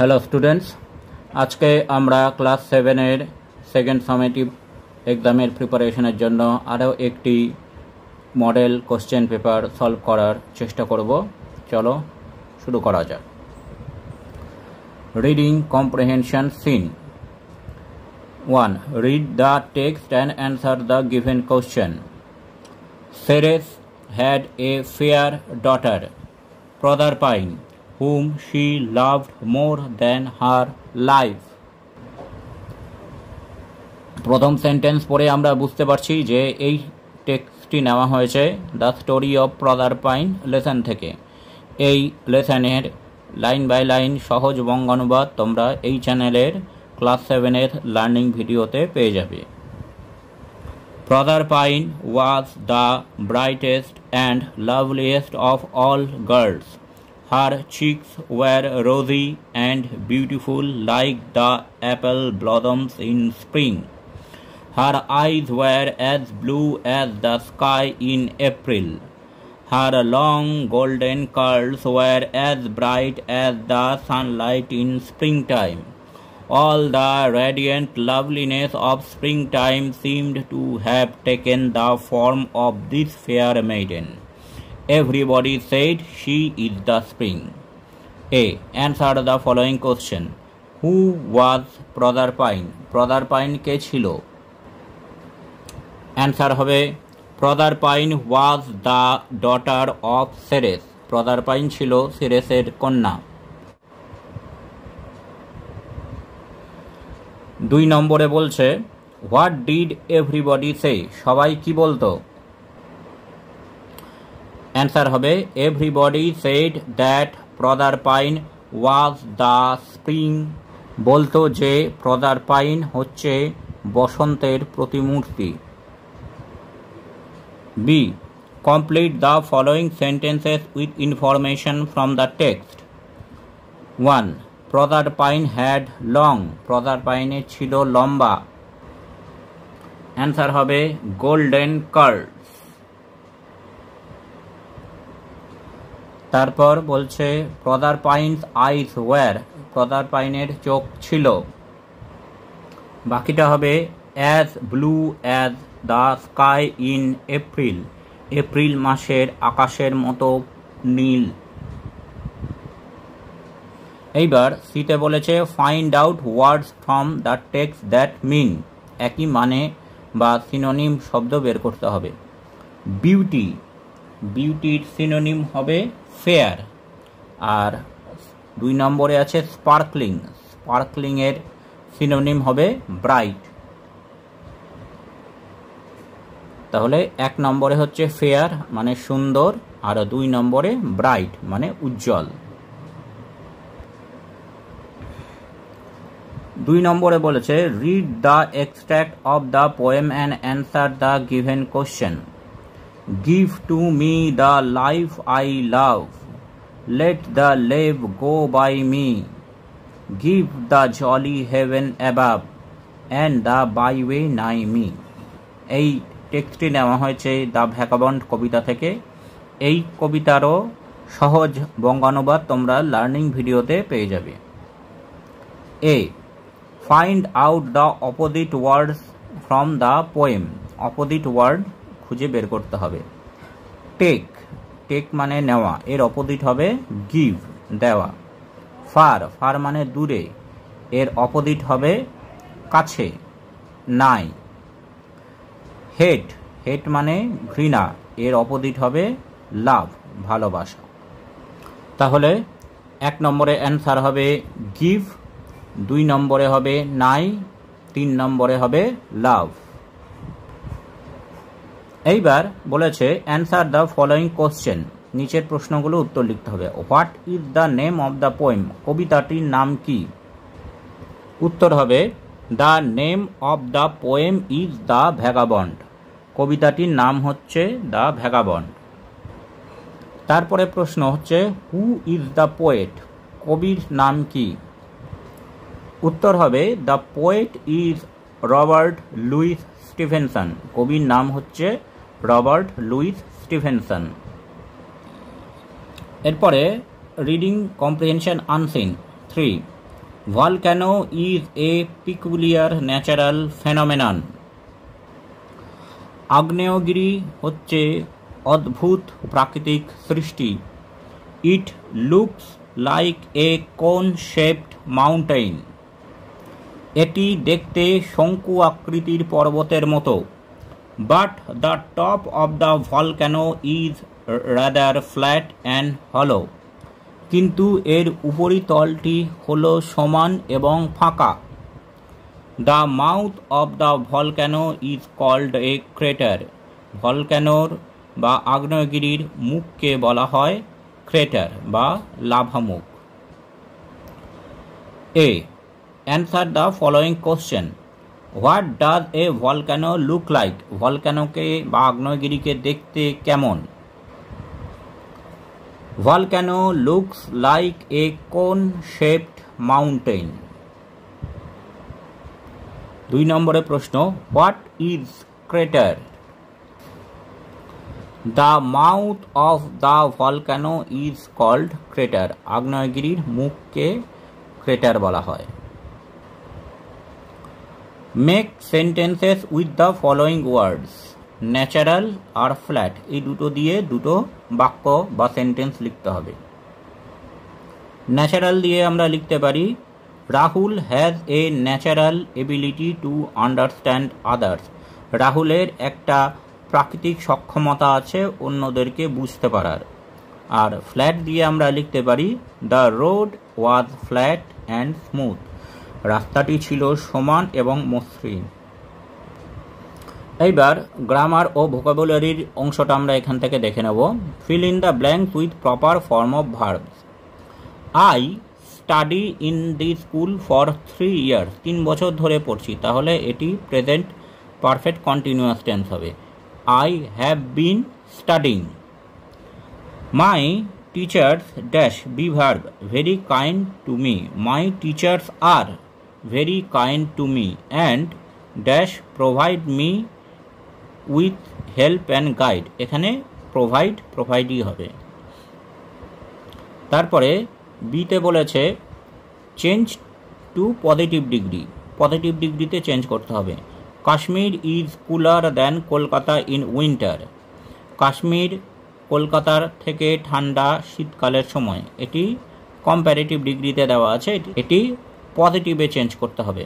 Hello students, আজকে আমরা class 7-এর second summative এক্সামের প্রিপারেশনের জন্য আরও একটি মডেল কোশ্চেন পেপার সলভ করার চেষ্টা করব। চলো শুরু করা যাক। Reading comprehension seen 1. Read the text and answer the given question. Ceres had a fair daughter, Proserpine, whom she loved more than her life. প্রথম সেন্টেন্স পড়ে আমরা বুঝতে পারছি যে এই টেক্সটটি নেওয়া হয়েছে দ্য স্টোরি অফ প্রজারপাইন লেসন থেকে। এই লেসনের লাইন বাই লাইন সহজ বঙ্গানুবাদ তোমরা এই চ্যানেলের ক্লাস 7-এর লার্নিং ভিডিওতে পেয়ে যাবে। Proserpine was the brightest and loveliest of all girls. Her cheeks were rosy and beautiful like the apple blossoms in spring. Her eyes were as blue as the sky in April. Her long golden curls were as bright as the sunlight in springtime. All the radiant loveliness of springtime seemed to have taken the form of this fair maiden. Everybody said she is the spring. A. Answer the following question. Who was Proserpine? Proserpine কে ছিল? Answer হবে Proserpine was the daughter of Ceres. Proserpine ছিল সিরেসের কন্যা। 2 নম্বরে বলছে what did everybody সে? সবাই কি বলতো? Answer হবে everybody said that Proserpine was the spring. বলতো যে প্রজারপাইন হচ্ছে বসন্তের প্রতিমূর্তি। B. Complete the following sentences with information from the text. 1. Proserpine had long. Proserpine ছিল লম্বা। অ্যান্সার হবে গোল্ডেন কার্লস। তারপর বলছে Proserpine's eyes were. Proserpine's চোখ ছিল। বাকিটা হবে as blue as the sky in April. April মাসের আকাশের মতো নীল। এইবার সিতে বলেছে find out words from the text that mean. একই মানে বা সিনোনিম শব্দ বের করতে হবে। বিউটি, বিউটির সিনোনিম হবে ফেয়ার। আর 2 নম্বরে আছে স্পার্কলিং। স্পার্কলিংয়ের সিনোনিম হবে ব্রাইট। তাহলে 1 নম্বরে হচ্ছে ফেয়ার মানে সুন্দর, আর 2 নম্বরে ব্রাইট মানে উজ্জ্বল। 2 নম্বরে বলেছে read the extract of the poem and answer the given question. Give to me the life I love, let the lave go by me, give the jolly heaven above and the byway nigh me. এই টেক্সটটি নেওয়া হয়েছে the vagabond কবিতা থেকে। এই কবিতারও সহজ বঙ্গানুবাদ তোমরা learning ভিডিওতে পেয়ে যাবে। A. Find out the opposite words from the poem. Opposite word খুঁজে বের করতে হবে। টেক, টেক মানে নেওয়া, এর অপোজিট হবে গিভ দেওয়া। ফার, ফার মানে দূরে, এর অপোজিট হবে কাছে নাই। হেট, হেট মানে ঘৃণা, এর অপোজিট হবে লাভ ভালোবাসা। তাহলে 1 নম্বরে অ্যান্সার হবে গিভ, 2 নম্বরে হবে নাই, 3 নম্বরে হবে লাভ। এইবার বলেছে অ্যান্সার দ্য ফলোয়িং কোশ্চেন। নিচের প্রশ্নগুলো উত্তর লিখতে হবে। What is the name of the poem? কবিতাটির নাম কি? উত্তর হবে the name of the poem is the Vagabond. কবিতাটির নাম হচ্ছে দ্য ভ্যাগাবন্ড। তারপরে প্রশ্ন হচ্ছে হু ইজ দ্য পোয়েট? কবির নাম কি? উত্তর হবে the poet is Robert Louis Stevenson. কবির নাম হচ্ছে রবার্ট লুইস স্টিভেনসন। এরপরে reading comprehension unseen 3. Volcano is a peculiar natural phenomenon. আগ্নেয়গিরি হচ্ছে অদ্ভুত প্রাকৃতিক সৃষ্টি। It looks like a cone-shaped mountain. এটি দেখতে শঙ্কু আকৃতির পর্বতের মতো। But the top of the volcano is rather flat and hollow. কিন্তু এর উপরিতলটি হলো সমান এবং ফাঁকা। The mouth of the volcano is called a crater. ভলক্যানোর বা আগ্নেয়গিরির মুখকে বলা হয় ক্রেটার বা লাভামুখ। A. Answer the following question. What does a volcano look like? ভলক্যানোকে বা আগ্নেয়গিরিকে দেখতে কেমন? Volcano looks like a cone-shaped mountain. 2 নম্বরে প্রশ্ন, What is crater? The mouth of the volcano is called crater. আগ্নেয়গিরির মুখকে ক্রেটার বলা হয়। Make sentences with the following words. Natural আর ফ্ল্যাট এই দুটো দিয়ে দুটো বাক্য বা সেন্টেন্স লিখতে হবে। ন্যাচারাল দিয়ে আমরা লিখতে পারি, Rahul has a natural ability to understand others. রাহুলের একটা প্রাকৃতিক সক্ষমতা আছে অন্যদেরকে বুঝতে পারার। আর ফ্ল্যাট দিয়ে আমরা লিখতে পারি, the road was flat and smooth. রাস্তাটি ছিল সমান এবং মসৃণ। এইবার গ্রামার ও ভোকাবুলারির অংশটা আমরা এখান থেকে দেখে নেব। Fill in the blanks with proper form of verbs. I study in the school for 3 years। 3 বছর ধরে পড়ছি, তাহলে এটি প্রেজেন্ট পারফেক্ট কন্টিনিউয়াস টেন্স হবে। I have been studying. My teachers dash be verb very kind to me. My teachers are very kind to me and dash provide me with help and guide. এখানে প্রোভাইডই হবে। তারপরে বিতে বলেছে change to positive degree. Positive ডিগ্রিতে change করতে হবে। Kashmir is cooler than Kolkata in winter. Kashmir কলকাতার থেকে ঠান্ডা শীতকালের সময়। এটি কম্প্যারেটিভ ডিগ্রিতে দেওয়া আছে, এটি পজিটিভে চেঞ্জ করতে হবে।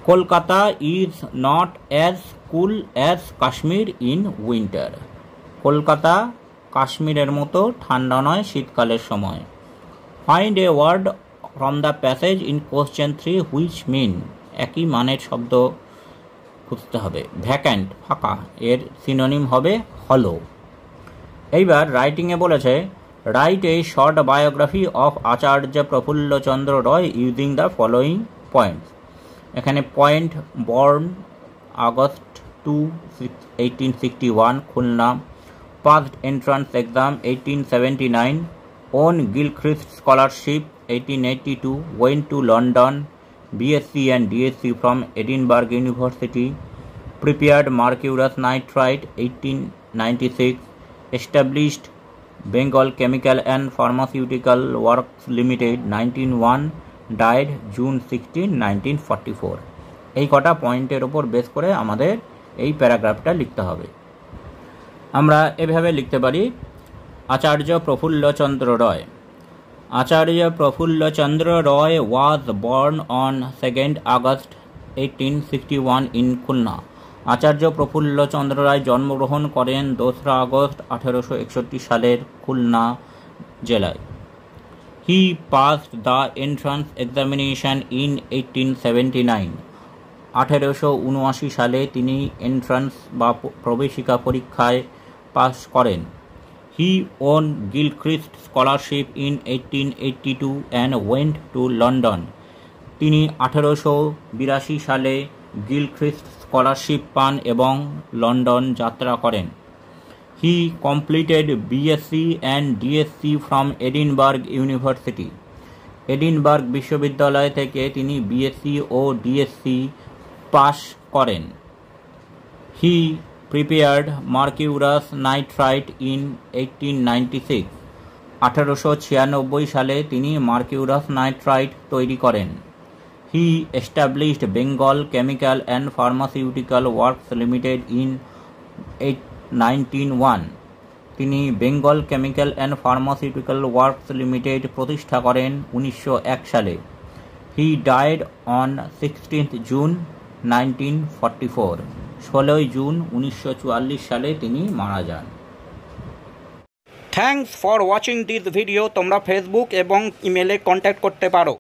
Kolkata is not as cool as Kashmir in winter. Kolkata কাশ্মীরের মতো ঠান্ডা নয় শীতকালের সময়। Find a word from the passage in question 3 which mean. একই মানের শব্দ খুঁজতে হবে। ভ্যাক্যান্ট ফাঁকা, এর সিনোনিম হবে হলো। এইবার রাইটিংয়ে বলেছে write a short biography of Acharya Prafulla Chandra Ray using the following points. এখানে point, born August 2, 1861 Khulna, passed entrance exam 1879, won Gilchrist scholarship 1882, went to London, BSc and DSc from Edinburgh University, prepared mercurous nitrite 1896, established Bengal Chemical and Pharmaceutical Works Limited 1901, died June 16, 1944। এই কটা পয়েন্টের ওপর base করে আমাদের এই প্যারাগ্রাফটা লিখতে হবে। আমরা এভাবে লিখতে পারি, আচার্য প্রফুল্লচন্দ্র রয়। Acharya Prafulla Chandra Roy was born on 2nd August 1861 in Khulna. আচার্য প্রফুল্ল চন্দ্র রায় জন্মগ্রহণ করেন 2রা আগস্ট 1861 সালের খুলনা জেলায়। He passed the entrance examination in 1879. 1879 সালে তিনি এন্ট্রান্স বা প্রবেশিকা পরীক্ষায় পাস করেন। He won Gilchrist Scholarship in 1882 and went to London. তিনি 1882 সালে গিলখ্রিস্ট স্কলারশিপ পান এবং লন্ডন যাত্রা করেন। He completed BSc and DSc from Edinburgh University. Edinburgh বিশ্ববিদ্যালয় থেকে তিনি BSc ও DSc পাস করেন। He prepared mercurous nitrite in 1896. 1896 সালে তিনি মার্কিউরাস নাইট্রাইট তৈরি করেন। He established Bengal Chemical and Pharmaceutical Works Limited in 1901। তিনি Bengal Chemical and Pharmaceutical Works Limited প্রতিষ্ঠা করেন 1901 সালে। He died on 16th June 1944। 16 June 1944 সালে তিনি মারা যান। Thanks for watching this video. তোমরা ফেসবুক এবং ইমেলে কন্ট্যাক্ট করতে পারো।